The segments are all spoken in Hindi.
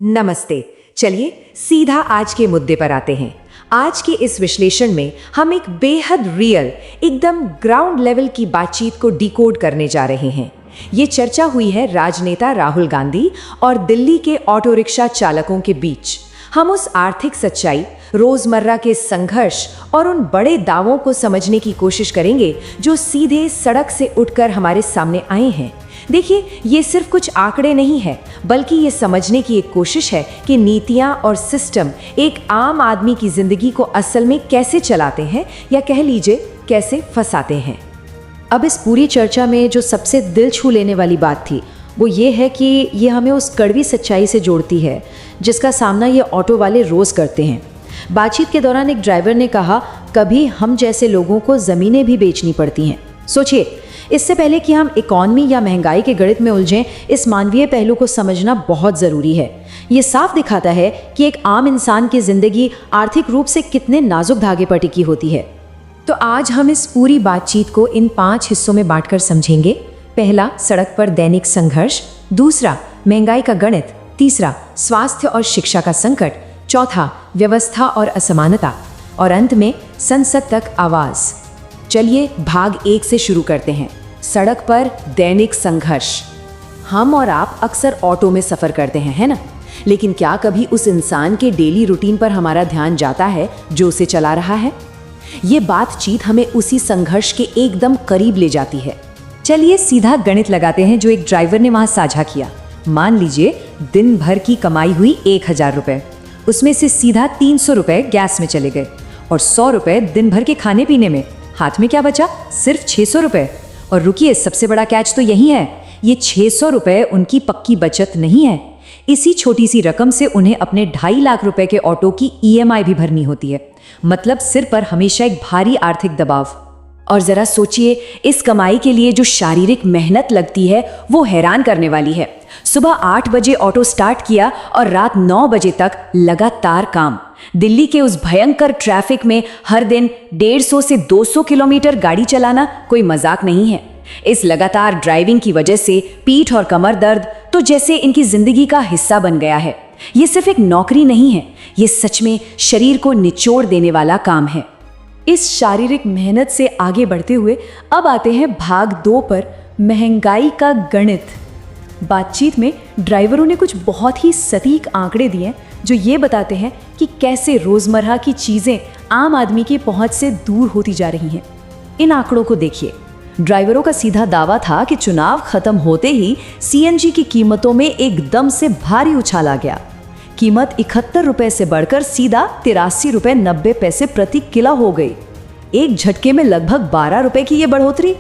नमस्ते। चलिए सीधा आज के मुद्दे पर आते हैं। आज के इस विश्लेषण में हम एक बेहद रियल, एकदम ग्राउंड लेवल की बातचीत को डिकोड करने जा रहे हैं। ये चर्चा हुई है राजनेता राहुल गांधी और दिल्ली के ऑटो रिक्शा चालकों के बीच। हम उस आर्थिक सच्चाई, रोजमर्रा के संघर्ष और उन बड़े दावों को समझने की कोशिश करेंगे जो सीधे सड़क से उठकर हमारे सामने आए हैं। देखिए, ये सिर्फ कुछ आंकड़े नहीं है, बल्कि ये समझने की एक कोशिश है कि नीतियां और सिस्टम एक आम आदमी की जिंदगी को असल में कैसे चलाते हैं, या कह लीजिए कैसे फंसाते हैं। अब इस पूरी चर्चा में जो सबसे दिल छू लेने वाली बात थी वो ये है कि ये हमें उस कड़वी सच्चाई से जोड़ती है जिसका सामना ये ऑटो वाले रोज़ करते हैं। बातचीत के दौरान एक ड्राइवर ने कहा, कभी हम जैसे लोगों को ज़मीनें भी बेचनी पड़ती हैं। सोचिए, इससे पहले कि हम इकॉनमी या महंगाई के गणित में उलझें, इस मानवीय पहलू को समझना बहुत ज़रूरी है। ये साफ दिखाता है कि एक आम इंसान की ज़िंदगी आर्थिक रूप से कितने नाजुक धागे पर टिकी होती है। तो आज हम इस पूरी बातचीत को इन 5 हिस्सों में बांटकर समझेंगे। पहला, सड़क पर दैनिक संघर्ष। दूसरा, महंगाई का गणित। तीसरा, स्वास्थ्य और शिक्षा का संकट। चौथा, व्यवस्था और असमानता। और अंत में, संसद तक आवाज़। चलिए भाग 1 से शुरू करते हैं। सड़क पर दैनिक संघर्ष। हम और आप अक्सर ऑटो में सफ़र करते हैं, है ना? लेकिन क्या कभी उस इंसान के डेली रूटीन पर हमारा ध्यान जाता है जो उसे चला रहा है? ये बातचीत हमें उसी संघर्ष के एकदम करीब ले जाती है। चलिए सीधा गणित लगाते हैं जो एक ड्राइवर ने वहां साझा किया। मान लीजिए दिन भर की कमाई हुई 1000 रुपए, उसमें से सीधा 300 रुपए गैस में चले गए और 100 रुपए दिन भर के खाने पीने में। हाथ में क्या बचा? सिर्फ 600 रुपए। और रुकिए, सबसे बड़ा कैच तो यही है, ये 600 रुपए उनकी पक्की बचत नहीं है। इसी छोटी सी रकम से उन्हें अपने 2.5 लाख रुपए के ऑटो की EMI भी भरनी होती है। मतलब सिर पर हमेशा एक भारी आर्थिक दबाव। और जरा सोचिए, इस कमाई के लिए जो शारीरिक मेहनत लगती है वो हैरान करने वाली है। सुबह 8 बजे ऑटो स्टार्ट किया और रात 9 बजे तक लगातार काम। दिल्ली के उस भयंकर ट्रैफिक में हर दिन 150 से 200 किलोमीटर गाड़ी चलाना कोई मजाक नहीं है। इस लगातार ड्राइविंग की वजह से पीठ और कमर दर्द तो जैसे इनकी जिंदगी का हिस्सा बन गया है। ये सिर्फ एक नौकरी नहीं है, ये सच में शरीर को निचोड़ देने वाला काम है। इस शारीरिक मेहनत से आगे बढ़ते हुए अब आते हैं भाग 2 पर, महंगाई का गणित। बातचीत में ड्राइवरों ने कुछ बहुत ही सटीक आंकड़े दिए जो ये बताते हैं कि कैसे रोजमर्रा की चीजें आम आदमी की पहुंच से दूर होती जा रही हैं। इन आंकड़ों को देखिए। ड्राइवरों का सीधा दावा था कि चुनाव खत्म होते ही CNG की कीमतों में एकदम से भारी उछाल आ गया। कीमत 71 रुपए से बढ़कर सीधा 83 रुपए 90 पैसे प्रति किलो हो गई। एक झटके में लगभग 12 रुपए की ये बढ़ोतरी।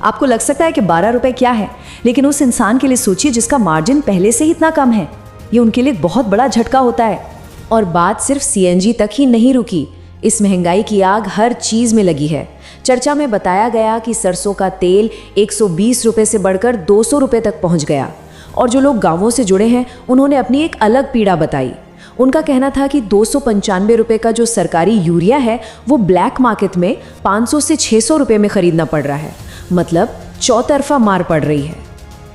आपको लग सकता है कि 12 रुपए क्या है, लेकिन उस इंसान के लिए सोचिए जिसका मार्जिन पहले से ही इतना कम है। ये उनके लिए बहुत बड़ा झटका होता है। और बात सिर्फ CNG तक ही नहीं रुकी, इस महंगाई की आग हर चीज में लगी है। चर्चा में बताया गया कि सरसों का तेल 120 रुपए से बढ़कर 200 रुपए तक पहुंच गया। और जो लोग गांवों से जुड़े हैं उन्होंने अपनी एक अलग पीड़ा बताई। उनका कहना था कि 295 रुपए का जो सरकारी यूरिया है वो ब्लैक मार्केट में 500 से 600 रुपए में खरीदना पड़ रहा है। मतलब चौतरफा मार पड़ रही है।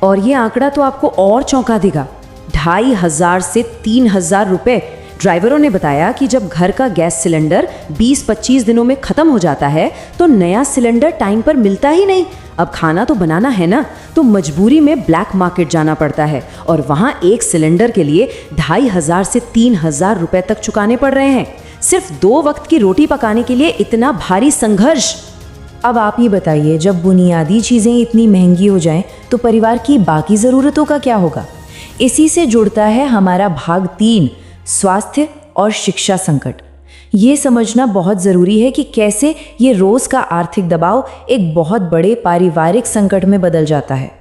और ये आंकड़ा तो आपको और चौंका देगा, 2500 से 3000 रुपए। ड्राइवरों ने बताया कि जब घर का गैस सिलेंडर 20-25 दिनों में खत्म हो जाता है तो नया सिलेंडर टाइम पर मिलता ही नहीं। अब खाना तो बनाना है ना, तो मजबूरी में ब्लैक मार्केट जाना पड़ता है और वहां एक सिलेंडर के लिए 2500 से 3000 रुपए तक चुकाने पड़ रहे हैं। सिर्फ 2 वक्त की रोटी पकाने के लिए इतना भारी संघर्ष। अब आप ही बताइए, जब बुनियादी चीजें इतनी महंगी हो जाएं तो परिवार की बाकी जरूरतों का क्या होगा? इसी से जुड़ता है हमारा भाग 3, स्वास्थ्य और शिक्षा संकट। ये समझना बहुत ज़रूरी है कि कैसे ये रोज़ का आर्थिक दबाव एक बहुत बड़े पारिवारिक संकट में बदल जाता है।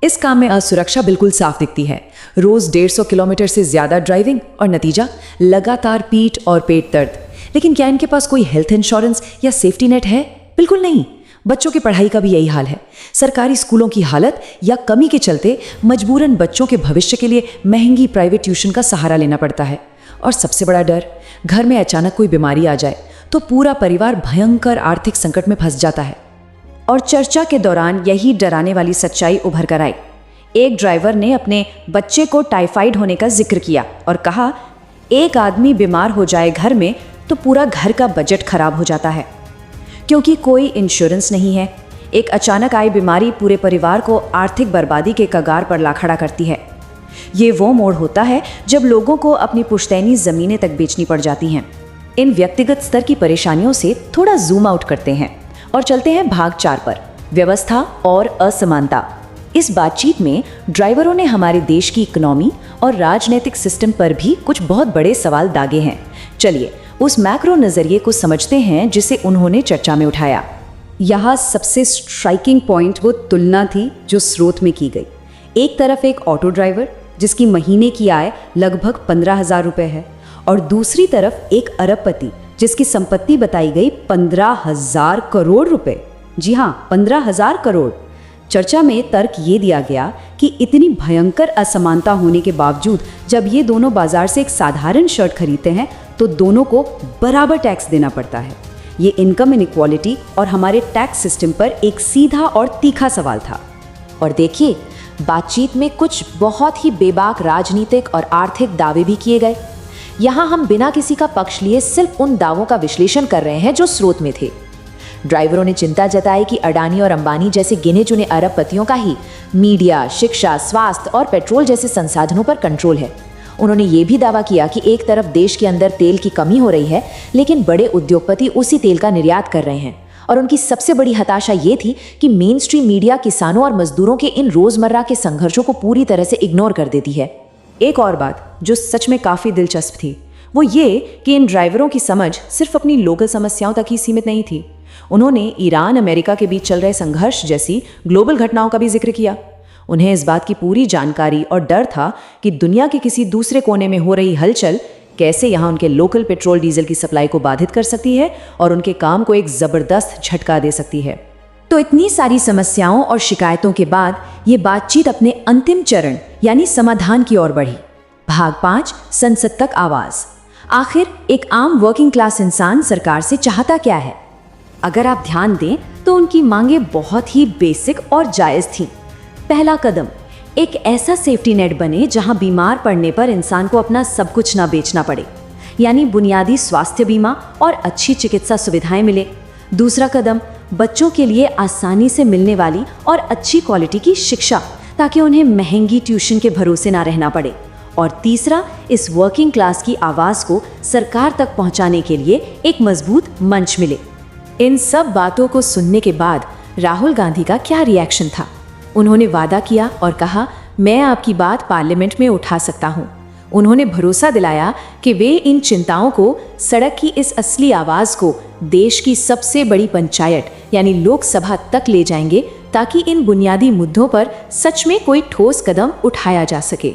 इस काम में असुरक्षा बिल्कुल साफ दिखती है। रोज़ 150 किलोमीटर से ज़्यादा ड्राइविंग और नतीजा लगातार पीठ और पेट दर्द। लेकिन क्या इनके पास कोई हेल्थ इंश्योरेंस या सेफ्टी नेट है? बिल्कुल नहीं। बच्चों की पढ़ाई का भी यही हाल है। सरकारी स्कूलों की हालत या कमी के चलते मजबूरन बच्चों के भविष्य के लिए महंगी प्राइवेट ट्यूशन का सहारा लेना पड़ता है। और सबसे बड़ा डर, घर में अचानक कोई बीमारी आ जाए तो पूरा परिवार भयंकर आर्थिक संकट में फंस जाता है। और चर्चा के दौरान यही डराने वाली सच्चाई उभर कर आई। एक ड्राइवर ने अपने बच्चे को टाइफाइड होने का जिक्र किया और कहा, एक आदमी बीमार हो जाए घर में तो पूरा घर का बजट खराब हो जाता है, क्योंकि कोई इंश्योरेंस नहीं है। एक अचानक आई बीमारी पूरे परिवार को आर्थिक बर्बादी के कगार पर ला खड़ा करती है। ये वो मोड़ होता है जब लोगों को अपनी पुश्तैनी ज़मीनें तक बेचनी पड़ जाती हैं। इन व्यक्तिगत स्तर की परेशानियों से थोड़ा जूम आउट करते हैं और चलते हैं भाग 4 पर, व्यवस्था और असमानता। इस बातचीत में ड्राइवरों ने हमारे देश की इकोनॉमी और राजनीतिक सिस्टम पर भी कुछ बहुत बड़े सवाल दागे हैं। चलिए उस मैक्रो नज़रिए को समझते हैं जिसे उन्होंने चर्चा में उठाया। यहाँ सबसे स्ट्राइकिंग पॉइंट वो तुलना थी जो स्रोत में की गई। एक तरफ एक ऑटो ड्राइवर जिसकी महीने की आय लगभग 15,000 रुपये है, और दूसरी तरफ एक अरबपति जिसकी संपत्ति बताई गई 15,000 करोड़ रुपए। जी हाँ, 15,000 करोड़। चर्चा में तर्क ये दिया गया कि इतनी भयंकर असमानता होने के बावजूद जब ये दोनों बाजार से एक साधारण शर्ट खरीदते हैं तो दोनों को बराबर टैक्स देना पड़ता है। ये इनकम इनइक्वालिटी और हमारे टैक्स सिस्टम पर एक सीधा और तीखा सवाल था। और देखिए, बातचीत में कुछ बहुत ही बेबाक राजनीतिक और आर्थिक दावे भी किए गए। यहाँ हम बिना किसी का पक्ष लिए सिर्फ उन दावों का विश्लेषण कर रहे हैं जो स्रोत में थे। ड्राइवरों ने चिंता जताई कि अडानी और अंबानी जैसे गिने चुने अरबपतियों का ही मीडिया, शिक्षा, स्वास्थ्य और पेट्रोल जैसे संसाधनों पर कंट्रोल है। उन्होंने ये भी दावा किया कि एक तरफ देश के अंदर तेल की कमी हो रही है, लेकिन बड़े उद्योगपति उसी तेल का निर्यात कर रहे हैं। और उनकी सबसे बड़ी हताशा ये थी कि मेन स्ट्रीम मीडिया किसानों और मजदूरों के इन रोजमर्रा के संघर्षों को पूरी तरह से इग्नोर कर देती है। एक और बात जो सच में काफ़ी दिलचस्प थी वो ये कि इन ड्राइवरों की समझ सिर्फ अपनी लोकल समस्याओं तक ही सीमित नहीं थी। उन्होंने ईरान अमेरिका के बीच चल रहे संघर्ष जैसी ग्लोबल घटनाओं का भी जिक्र किया। उन्हें इस बात की पूरी जानकारी और डर था कि दुनिया के किसी दूसरे कोने में हो रही हलचल कैसे यहाँ उनके लोकल पेट्रोल डीजल की सप्लाई को बाधित कर सकती है और उनके काम को एक ज़बरदस्त झटका दे सकती है। तो इतनी सारी समस्याओं और शिकायतों के बाद ये बातचीत अपने अंतिम चरण यानी समाधान की ओर बढ़ी। भाग 5, संसद तक आवाज। आखिर एक आम वर्किंग क्लास इंसान सरकार से चाहता क्या है? अगर आप ध्यान दें तो उनकी मांगें बहुत ही बेसिक और जायज़ थीं। पहला कदम, एक ऐसा सेफ्टी नेट बने जहां बीमार पड़ने पर इंसान को अपना सब कुछ ना बेचना पड़े, यानी बुनियादी स्वास्थ्य बीमा और अच्छी चिकित्सा सुविधाएं मिले। दूसरा कदम, बच्चों के लिए आसानी से मिलने वाली और अच्छी क्वालिटी की शिक्षा, ताकि उन्हें महंगी ट्यूशन के भरोसे ना रहना पड़े। और तीसरा, इस वर्किंग क्लास की आवाज़ को सरकार तक पहुंचाने के लिए एक मजबूत मंच मिले। इन सब बातों को सुनने के बाद राहुल गांधी का क्या रिएक्शन था? उन्होंने वादा किया और कहा, मैं आपकी बात पार्लियामेंट में उठा सकता हूं। उन्होंने भरोसा दिलाया कि वे इन चिंताओं को, सड़क की इस असली आवाज़ को देश की सबसे बड़ी पंचायत यानी लोकसभा तक ले जाएंगे, ताकि इन बुनियादी मुद्दों पर सच में कोई ठोस कदम उठाया जा सके।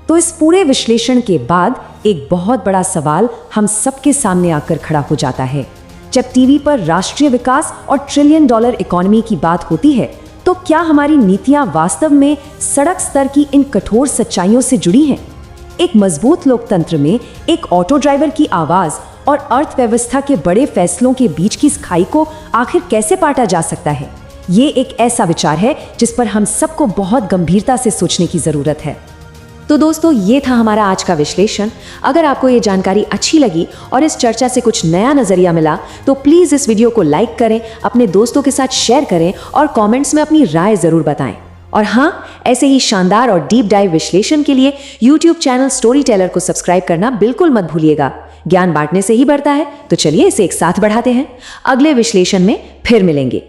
तो इस पूरे विश्लेषण के बाद एक बहुत बड़ा सवाल हम सबके सामने आकर खड़ा हो जाता है। जब टीवी पर राष्ट्रीय विकास और ट्रिलियन डॉलर इकोनॉमी की बात होती है, तो क्या हमारी नीतियां वास्तव में सड़क स्तर की इन कठोर सच्चाइयों से जुड़ी हैं? एक मजबूत लोकतंत्र में एक ऑटो ड्राइवर की आवाज और अर्थव्यवस्था के बड़े फैसलों के बीच की इस खाई को आखिर कैसे पाटा जा सकता है? ये एक ऐसा विचार है जिस पर हम सबको बहुत गंभीरता से सोचने की जरूरत है। तो दोस्तों, ये था हमारा आज का विश्लेषण। अगर आपको ये जानकारी अच्छी लगी और इस चर्चा से कुछ नया नजरिया मिला तो प्लीज़ इस वीडियो को लाइक करें, अपने दोस्तों के साथ शेयर करें और कमेंट्स में अपनी राय ज़रूर बताएं। और हाँ, ऐसे ही शानदार और डीप डाइव विश्लेषण के लिए यूट्यूब चैनल स्टोरी टेलर को सब्सक्राइब करना बिल्कुल मत भूलिएगा। ज्ञान बांटने से ही बढ़ता है, तो चलिए इसे एक साथ बढ़ाते हैं। अगले विश्लेषण में फिर मिलेंगे।